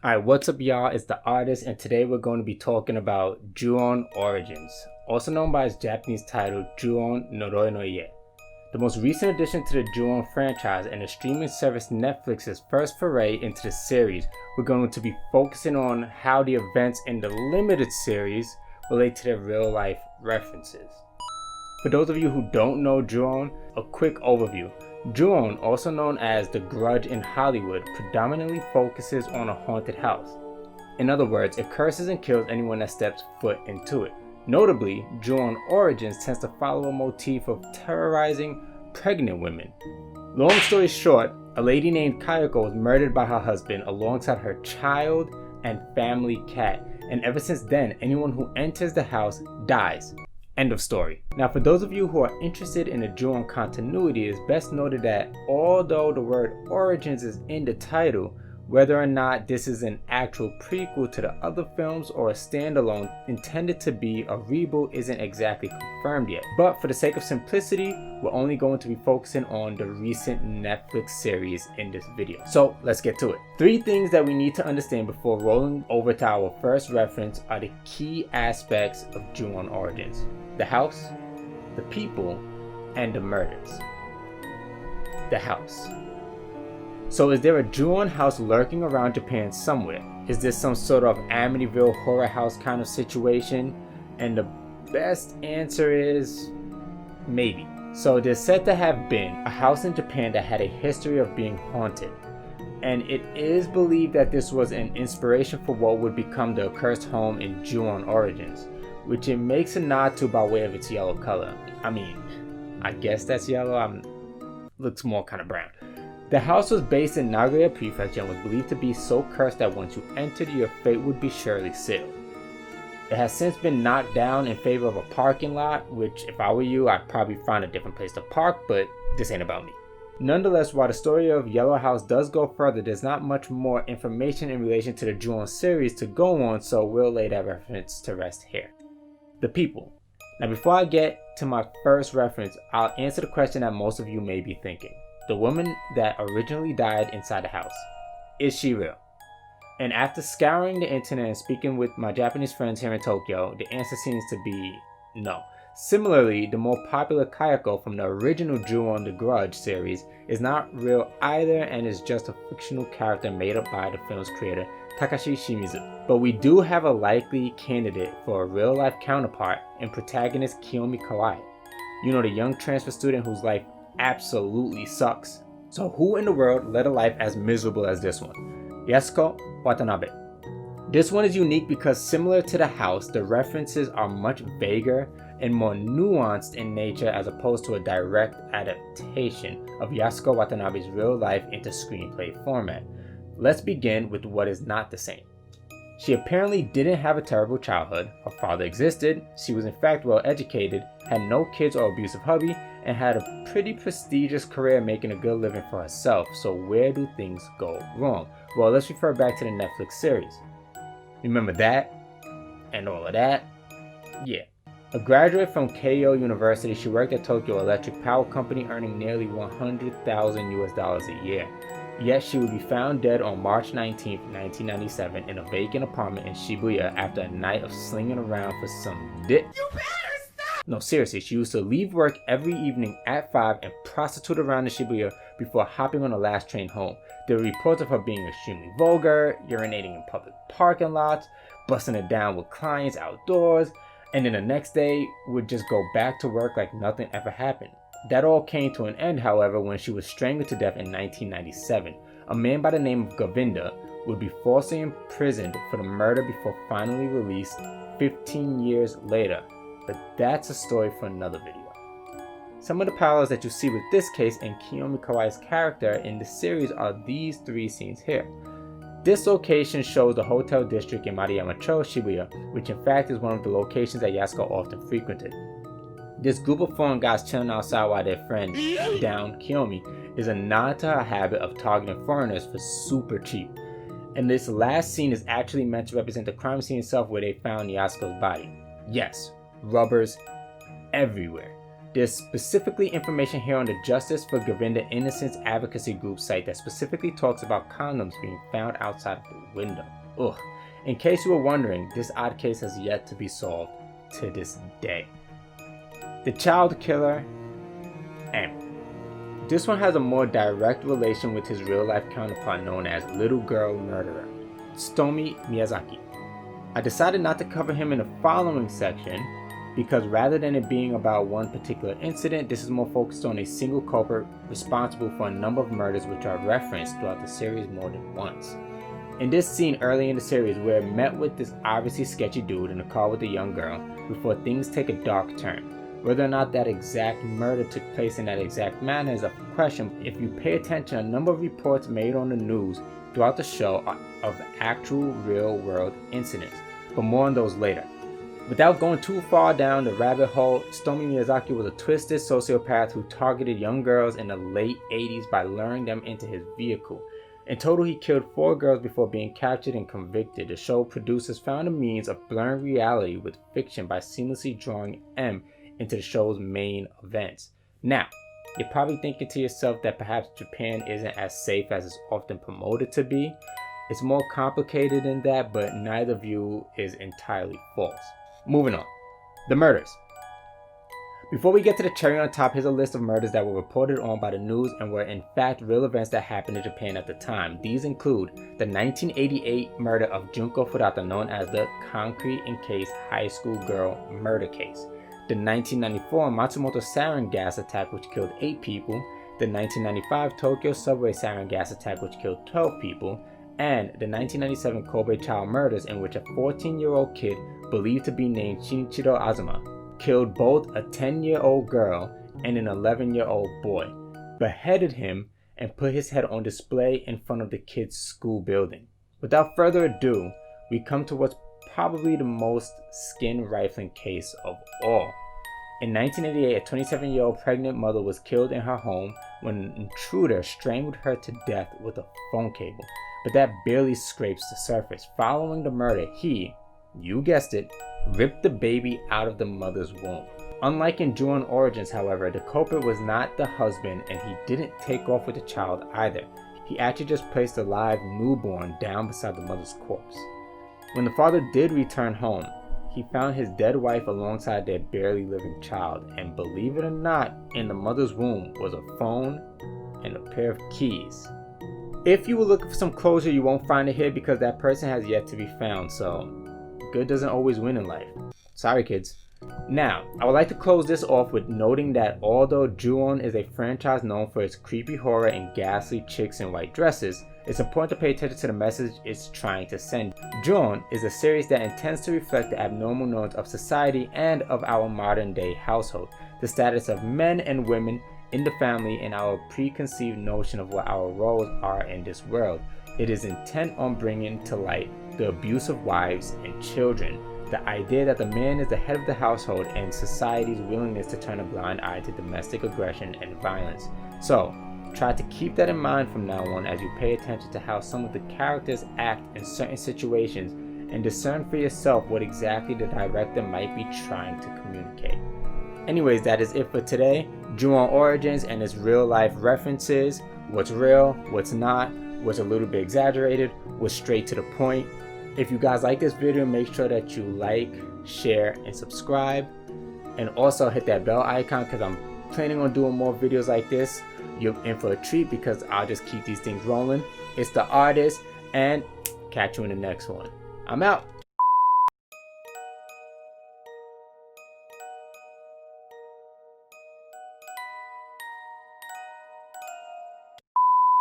Alright, what's up y'all? It's the artist, and today we're going to be talking about Ju-on Origins, also known by its Japanese title Ju-on Noroi no Ie. The most recent addition to the Ju-on franchise and the streaming service Netflix's first foray into the series, we're going to be focusing on how the events in the limited series relate to their real life references. For those of you who don't know Ju-on, a quick overview. Ju-on, also known as The Grudge in Hollywood, predominantly focuses on a haunted house. In other words, it curses and kills anyone that steps foot into it. Notably, Ju-on Origins tends to follow a motif of terrorizing pregnant women. Long story short, a lady named Kayako was murdered by her husband alongside her child and family cat, and ever since then, anyone who enters the house dies. End of story. Now, for those of you who are interested in the Ju-on continuity, it is best noted that although the word Origins is in the title, whether or not this is an actual prequel to the other films or a standalone intended to be a reboot isn't exactly confirmed yet. But for the sake of simplicity, we're only going to be focusing on the recent Netflix series in this video. So let's get to it. 3 things that we need to understand before rolling over to our first reference are the key aspects of Ju-on Origins: the house, the people, and the murders. The house. So is there a Ju-on house lurking around Japan somewhere? Is this some sort of Amityville horror house kind of situation? And the best answer is maybe. So there's said to have been a house in Japan that had a history of being haunted. And it is believed that this was an inspiration for what would become the accursed home in Ju-on Origins, which it makes a nod to by way of its yellow color. I mean, I guess that's yellow. Looks more kind of brown. The house was based in Nagoya Prefecture and was believed to be so cursed that once you entered, your fate would be surely sealed. It has since been knocked down in favor of a parking lot, which if I were you, I'd probably find a different place to park, but this ain't about me. Nonetheless, while the story of Yellow House does go further, there's not much more information in relation to the Ju-on series to go on, so we'll lay that reference to rest here. The people. Now before I get to my first reference, I'll answer the question that most of you may be thinking. The woman that originally died inside the house, is she real? And after scouring the internet and speaking with my Japanese friends here in Tokyo, the answer seems to be no. Similarly, the more popular Kayako from the original Ju-on The Grudge series is not real either and is just a fictional character made up by the film's creator Takashi Shimizu. But we do have a likely candidate for a real life counterpart in protagonist Kiyomi Kawai. You know, the young transfer student whose life absolutely sucks. So who in the world led a life as miserable as this one? Yasuko Watanabe. This one is unique because similar to the house, the references are much vaguer and more nuanced in nature as opposed to a direct adaptation of Yasuko Watanabe's real life into screenplay format. Let's begin with what is not the same. She apparently didn't have a terrible childhood, her father existed, she was in fact well educated, had no kids or abusive hubby, and had a pretty prestigious career making a good living for herself. So where do things go wrong? Well, let's refer back to the Netflix series. Remember that? And all of that? Yeah. A graduate from Keio University, she worked at Tokyo Electric Power Company earning nearly $100,000 a year. Yet she would be found dead on March 19, 1997 in a vacant apartment in Shibuya after a night of slinging around for some dick. You better stop! No, seriously, she used to leave work every evening at 5 and prostitute around in Shibuya before hopping on the last train home. There were reports of her being extremely vulgar, urinating in public parking lots, busting it down with clients outdoors, and then the next day would just go back to work like nothing ever happened. That all came to an end, however, when she was strangled to death in 1997. A man by the name of Govinda would be falsely imprisoned for the murder before finally released 15 years later. But that's a story for another video. Some of the parallels that you see with this case and Kiyomi Kawai's character in the series are these 3 scenes here. This location shows the hotel district in Maruyama-cho, Shibuya, which in fact is one of the locations that Yasuko often frequented. This group of foreign guys chilling outside while their friend, down Kiyomi, is a nod to her habit of targeting foreigners for super cheap. And this last scene is actually meant to represent the crime scene itself where they found Yasuko's body. Yes, rubbers everywhere. There's specifically information here on the Justice for Govinda Innocence Advocacy Group site that specifically talks about condoms being found outside of the window. Ugh. In case you were wondering, this odd case has yet to be solved to this day. The child killer, M. This one has a more direct relation with his real-life counterpart known as Little Girl Murderer, Tsutomu Miyazaki. I decided not to cover him in the following section because rather than it being about one particular incident, this is more focused on a single culprit responsible for a number of murders which are referenced throughout the series more than once. In this scene early in the series, we're met with this obviously sketchy dude in a car with a young girl before things take a dark turn. Whether or not that exact murder took place in that exact manner is a question. If you pay attention, a number of reports made on the news throughout the show are of actual real-world incidents, but more on those later. Without going too far down the rabbit hole, Tsutomu Miyazaki was a twisted sociopath who targeted young girls in the late 80s by luring them into his vehicle. In total, he killed 4 girls before being captured and convicted. The show producers found a means of blurring reality with fiction by seamlessly drawing M into the show's main events. Now, you're probably thinking to yourself that perhaps Japan isn't as safe as it's often promoted to be. It's more complicated than that, but neither view is entirely false. Moving on. The murders. Before we get to the cherry on top, here's a list of murders that were reported on by the news and were in fact real events that happened in Japan at the time. These include the 1988 murder of Junko Furata, known as the Concrete Encased High School Girl Murder Case, the 1994 Matsumoto sarin gas attack which killed 8 people, the 1995 Tokyo subway sarin gas attack which killed 12 people, and the 1997 Kobe child murders in which a 14-year-old kid believed to be named Shinichiro Azuma killed both a 10-year-old girl and an 11-year-old boy, beheaded him, and put his head on display in front of the kid's school building. Without further ado, we come to what's probably the most skin-rifling case of all. In 1988, a 27-year-old pregnant mother was killed in her home when an intruder strangled her to death with a phone cable, but that barely scrapes the surface. Following the murder, he, you guessed it, ripped the baby out of the mother's womb. Unlike in Ju-on Origins, however, the culprit was not the husband and he didn't take off with the child either. He actually just placed a live newborn down beside the mother's corpse. When the father did return home, he found his dead wife alongside their barely living child, and believe it or not, in the mother's womb was a phone and a pair of keys. If you were looking for some closure, you won't find it here because that person has yet to be found, so good doesn't always win in life. Sorry, kids. Now, I would like to close this off with noting that although Ju-on is a franchise known for its creepy horror and ghastly chicks in white dresses, it's important to pay attention to the message it's trying to send. Ju-on is a series that intends to reflect the abnormal norms of society and of our modern day household, the status of men and women in the family, and our preconceived notion of what our roles are in this world. It is intent on bringing to light the abuse of wives and children, the idea that the man is the head of the household, and society's willingness to turn a blind eye to domestic aggression and violence. So, try to keep that in mind from now on as you pay attention to how some of the characters act in certain situations and discern for yourself what exactly the director might be trying to communicate. Anyways, that is it for today. Ju-on Origins and its real life references, what's real, what's not, what's a little bit exaggerated, what's straight to the point. If you guys like this video, make sure that you like, share, and subscribe. And also hit that bell icon because I'm planning on doing more videos like this. You're in for a treat because I'll just keep these things rolling. It's the artist, and catch you in the next one. I'm out.